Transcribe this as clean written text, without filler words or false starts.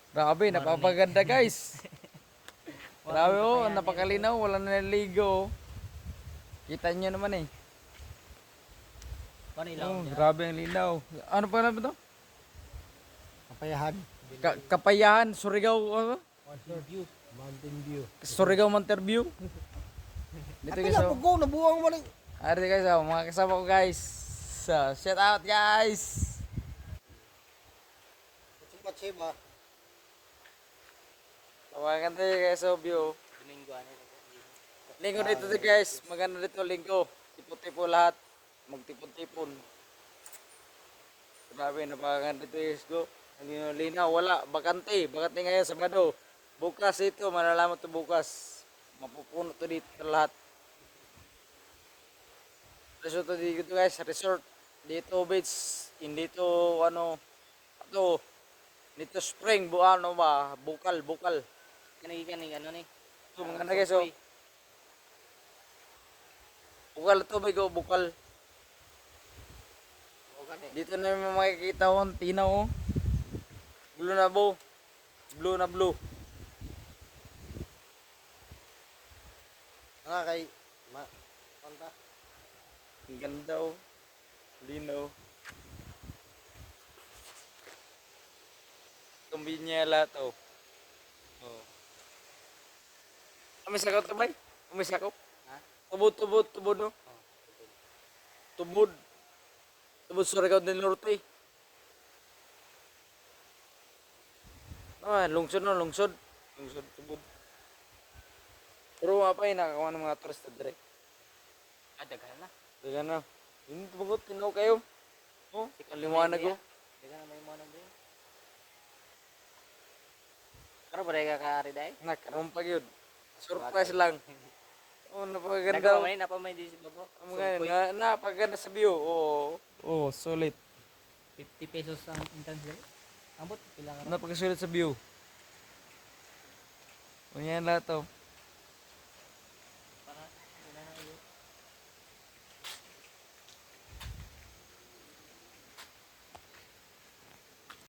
Grabe, napapaganda guys. Grabe oh, Kapayanin napakalinaw, wala na naligo. Oh. Kita nyo naman eh. Paano ilaw Oh, niya? grabe ang linaw. Ano pa naman to? Kapayahan. Kapayahan, Surigao, ano? Mountain view. Mountain view. Surigao Monterview. Dito Ate guys, na, oh. pugo, nabuang mo rin. Ari guys, oh, mga kasama ko guys. So, shout out guys. Sumpat siya ba? Tawagan tayo guys, oh, view. Dominguan. Linggo dito guys, maganda dito linggo. Tipo-tipo lahat. Magtipon-tipon. Grabe, napakaganda dito guys, go. Linaw, wala, bakante ngayon Sabado. Bukas ito, malalaman to bukas. Mapupuno to dito lahat. Resort to dito guys, resort. Dito beach, hindi to ano, ito, dito spring, ano ba, bukal. Kanig ano ni? Ito maganda guys, oh. Bukal to, bigo, bukal. Dito na yung makikita ko, tinaw, oh. Blue na bo. Blue na blue. Nga kay, kanta. Ang ganda oh. Linaw. Tumbinyela to. Oh. May sakop to bay? May sakop? Ha? Tubod no? Tubod. Tubod Surigao del Norte. Ah, lungsod no, lungsod. Lungsod tubod. Pero apa yun, nakakawa ng mga turista dire. Daghan na. Dagan na. Hindi tumagot, tinaw kayo. Oh, kaliwanag ko. Daghan na may mo nang din. Karo ba ka kaari dai? Nakarumpag yun. Surprise lang. Oh, napakaganda. Napamay di si Babo. Napakaganda sa view. Oo. Oh, solid. 50 pesos ang entrance dai. Ambot pila ka? Napakasulit sa view. O yan lahat to.